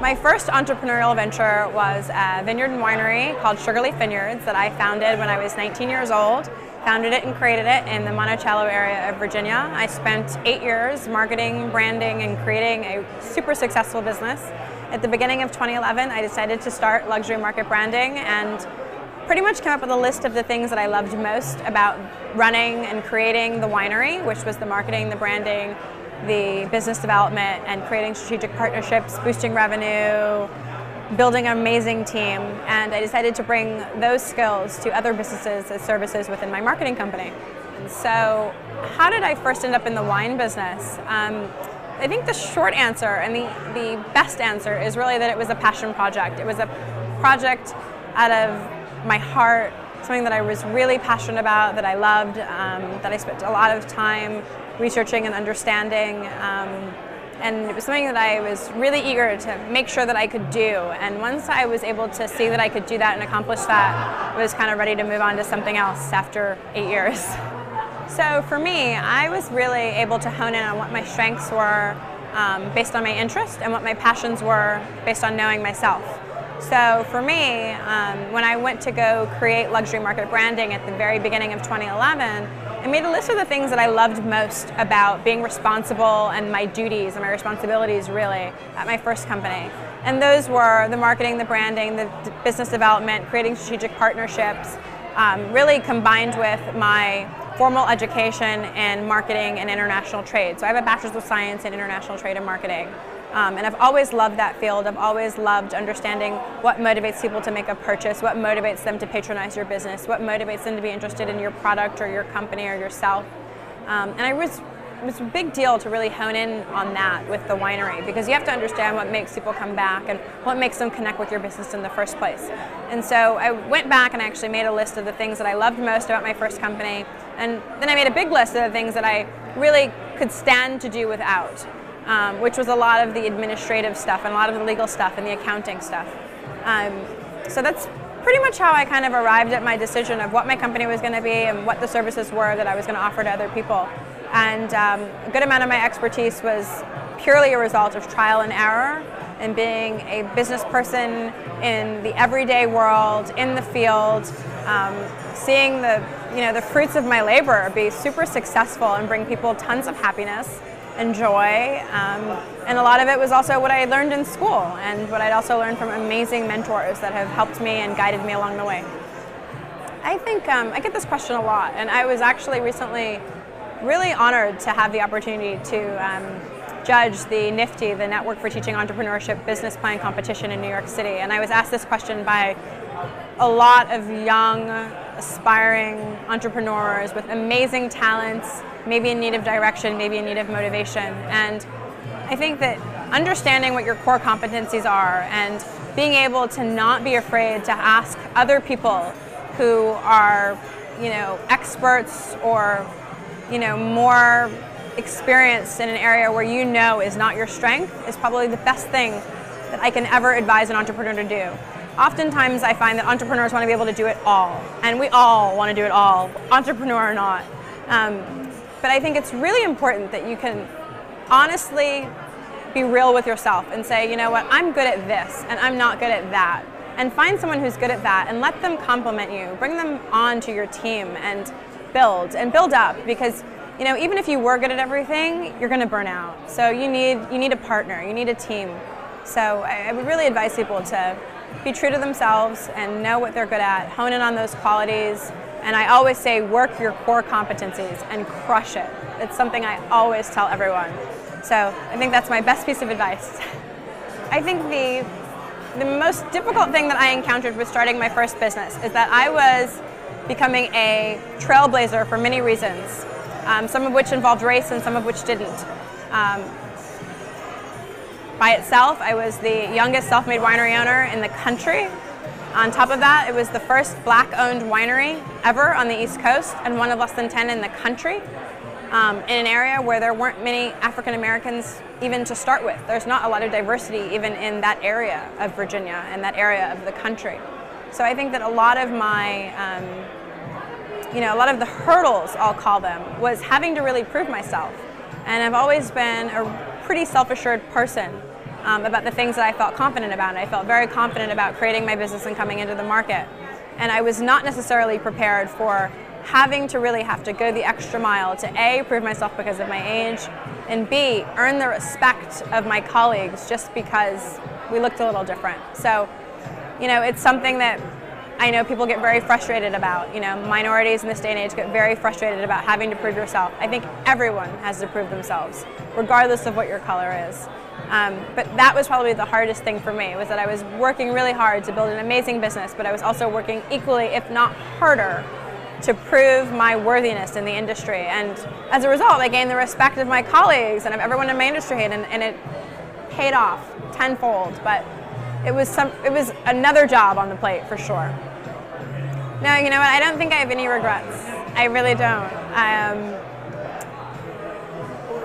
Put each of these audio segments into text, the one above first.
My first entrepreneurial venture was a vineyard and winery called Sugarleaf Vineyards that I founded when I was 19 years old. Founded it and created it in the Monticello area of Virginia. I spent 8 years marketing, branding, and creating a super successful business. At the beginning of 2011, I decided to start luxury market branding and pretty much came up with a list of the things that I loved most about running and creating the winery, which was the marketing, the branding, the business development, and creating strategic partnerships, boosting revenue, building an amazing team. And I decided to bring those skills to other businesses as services within my marketing company. And so how did I first end up in the wine business? I think the short answer and the best answer is really that it was a passion project. It was a project out of my heart, something that I was really passionate about, that I loved, that I spent a lot of time researching and understanding, and it was something that I was really eager to make sure that I could do. And once I was able to see that I could do that and accomplish that, I was kind of ready to move on to something else after 8 years. So for me, I was really able to hone in on what my strengths were based on my interest and what my passions were based on knowing myself. So for me, when I went to go create luxury market branding at the very beginning of 2011, I made a list of the things that I loved most about being responsible and my duties and my responsibilities really at my first company. And those were the marketing, the branding, the business development, creating strategic partnerships, really combined with my formal education in marketing and international trade. So I have a bachelor's of science in international trade and marketing. And I've always loved that field. I've always loved understanding what motivates people to make a purchase, what motivates them to patronize your business, what motivates them to be interested in your product or your company or yourself. And it was a big deal to really hone in on that with the winery, because you have to understand what makes people come back and what makes them connect with your business in the first place. And so I went back and actually made a list of the things that I loved most about my first company, and then I made a big list of the things that I really could stand to do without. Which was a lot of the administrative stuff and a lot of the legal stuff and the accounting stuff. So that's pretty much how I kind of arrived at my decision of what my company was going to be and what the services were that I was going to offer to other people. And a good amount of my expertise was purely a result of trial and error and being a business person in the everyday world, in the field, seeing the fruits of my labor be super successful and bring people tons of happiness and joy, and a lot of it was also what I had learned in school and what I'd also learned from amazing mentors that have helped me and guided me along the way. I think I get this question a lot, and I was actually recently really honored to have the opportunity to judge the NIFTY, the Network for Teaching Entrepreneurship Business Plan Competition in New York City, and I was asked this question by a lot of young, aspiring entrepreneurs with amazing talents, maybe in need of direction, maybe in need of motivation. And I think that understanding what your core competencies are and being able to not be afraid to ask other people who are, experts or, more experienced in an area where is not your strength is probably the best thing that I can ever advise an entrepreneur to do. Oftentimes I find that entrepreneurs want to be able to do it all, and we all want to do it all, entrepreneur or not. But I think it's really important that you can honestly be real with yourself and say, you know what, I'm good at this and I'm not good at that. And find someone who's good at that and let them compliment you. Bring them on to your team and build up, because even if you were good at everything, you're going to burn out. So you need a partner, you need a team. So I would really advise people to be true to themselves and know what they're good at, hone in on those qualities. And I always say, work your core competencies and crush it. It's something I always tell everyone. So I think that's my best piece of advice. I think the most difficult thing that I encountered with starting my first business is that I was becoming a trailblazer for many reasons, some of which involved race and some of which didn't. By itself, I was the youngest self-made winery owner in the country. On top of that, it was the first Black-owned winery ever on the East Coast and one of less than 10 in the country, in an area where there weren't many African Americans even to start with. There's not a lot of diversity even in that area of Virginia and that area of the country. So I think that a lot of my a lot of the hurdles, I'll call them, was having to really prove myself. And I've always been a pretty self-assured person about the things that I felt confident about. And I felt very confident about creating my business and coming into the market. And I was not necessarily prepared for having to really have to go the extra mile to A, prove myself because of my age, and B, earn the respect of my colleagues just because we looked a little different. So, it's something that I know people get very frustrated about. Minorities in this day and age get very frustrated about having to prove yourself. I think everyone has to prove themselves, regardless of what your color is. But that was probably the hardest thing for me, was that I was working really hard to build an amazing business, but I was also working equally, if not harder, to prove my worthiness in the industry. And as a result, I gained the respect of my colleagues and of everyone in my industry, and it paid off tenfold. But it was another job on the plate for sure. No, you know what? I don't think I have any regrets. I really don't.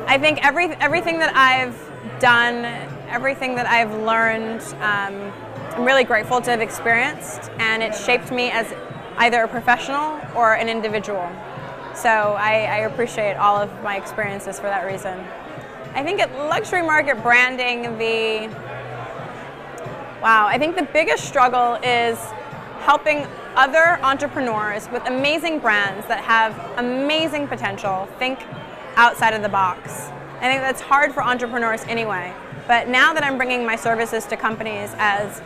I think everything that I've done, everything that I've learned, I'm really grateful to have experienced, and it shaped me as either a professional or an individual. So I appreciate all of my experiences for that reason. I think at luxury market branding, I think the biggest struggle is helping other entrepreneurs with amazing brands that have amazing potential think outside of the box. I think that's hard for entrepreneurs anyway. But now that I'm bringing my services to companies as,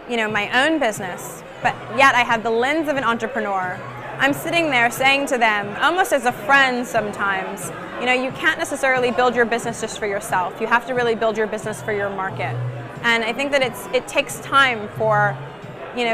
my own business, but yet I have the lens of an entrepreneur, I'm sitting there saying to them, almost as a friend sometimes, you can't necessarily build your business just for yourself. You have to really build your business for your market. And I think that it takes time for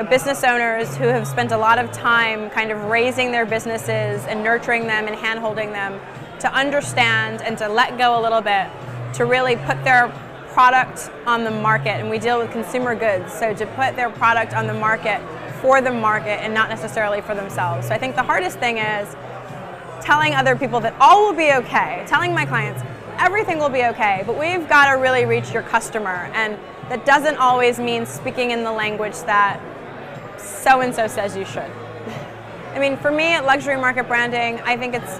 business owners who have spent a lot of time kind of raising their businesses and nurturing them and hand-holding them to understand and to let go a little bit, to really put their product on the market. And we deal with consumer goods, so to put their product on the market for the market and not necessarily for themselves. So I think the hardest thing is telling other people that all will be okay, telling my clients everything will be okay, but we've got to really reach your customer. And that doesn't always mean speaking in the language that so-and-so says you should. I mean, for me at luxury market branding, I think it's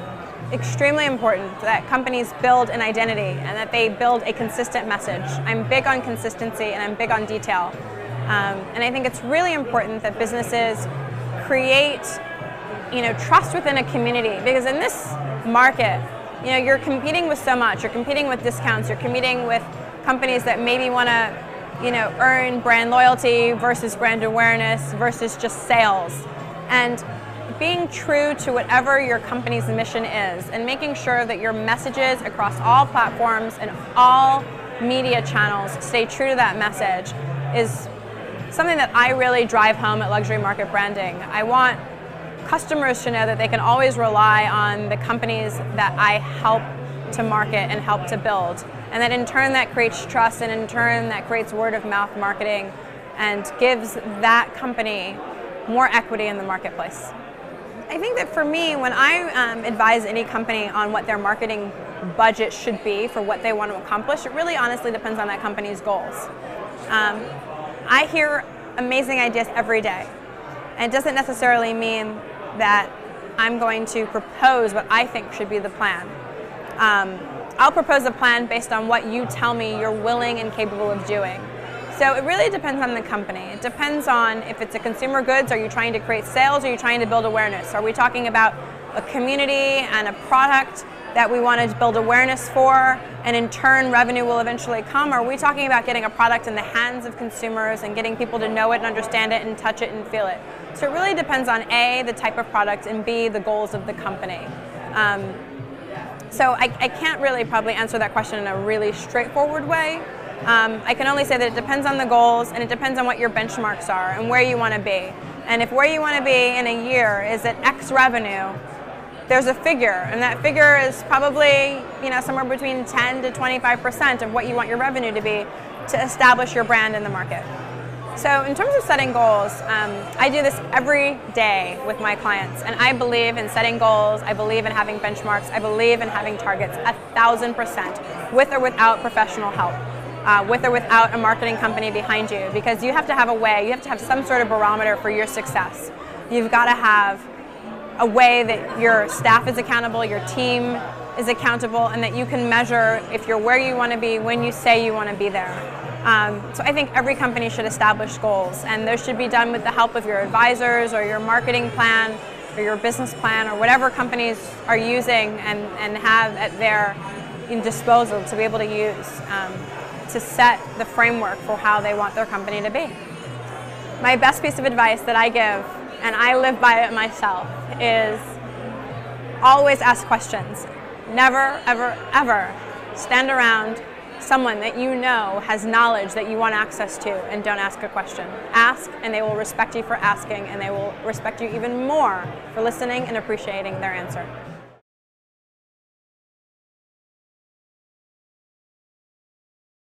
extremely important that companies build an identity and that they build a consistent message. I'm big on consistency and I'm big on detail. And I think it's really important that businesses create, trust within a community, because in this market, you're competing with so much. You're competing with discounts. You're competing with companies that maybe want to, earn brand loyalty versus brand awareness versus just sales. And being true to whatever your company's mission is and making sure that your messages across all platforms and all media channels stay true to that message is something that I really drive home at luxury market branding. I want customers to know that they can always rely on the companies that I help to market and help to build. And that in turn that creates trust, and in turn that creates word of mouth marketing and gives that company more equity in the marketplace. I think that for me, when I advise any company on what their marketing budget should be for what they want to accomplish, it really honestly depends on that company's goals. I hear amazing ideas every day, and it doesn't necessarily mean that I'm going to propose what I think should be the plan. I'll propose a plan based on what you tell me you're willing and capable of doing. So it really depends on the company. It depends on if it's a consumer goods, are you trying to create sales, or are you trying to build awareness? Are we talking about a community and a product that we want to build awareness for, and in turn revenue will eventually come? Or are we talking about getting a product in the hands of consumers and getting people to know it and understand it and touch it and feel it? So it really depends on A, the type of product, and B, the goals of the company. So I can't really probably answer that question in a really straightforward way. I can only say that it depends on the goals, and it depends on what your benchmarks are and where you want to be. And if where you want to be in a year is at X revenue, there's a figure, and that figure is probably somewhere between 10 to 25% of what you want your revenue to be to establish your brand in the market. So in terms of setting goals, I do this every day with my clients, and I believe in setting goals, I believe in having benchmarks, I believe in having targets 1,000%, with or without professional help, with or without a marketing company behind you, because you have to have a way, you have to have some sort of barometer for your success. You've got to have a way that your staff is accountable, your team is accountable, and that you can measure if you're where you want to be when you say you want to be there. So I think every company should establish goals, and those should be done with the help of your advisors or your marketing plan or your business plan or whatever companies are using and have at their disposal to be able to use to set the framework for how they want their company to be. My best piece of advice that I give, and I live by it myself, is always ask questions. Never, ever, ever stand around someone that you know has knowledge that you want access to and don't ask a question. Ask, and they will respect you for asking, and they will respect you even more for listening and appreciating their answer.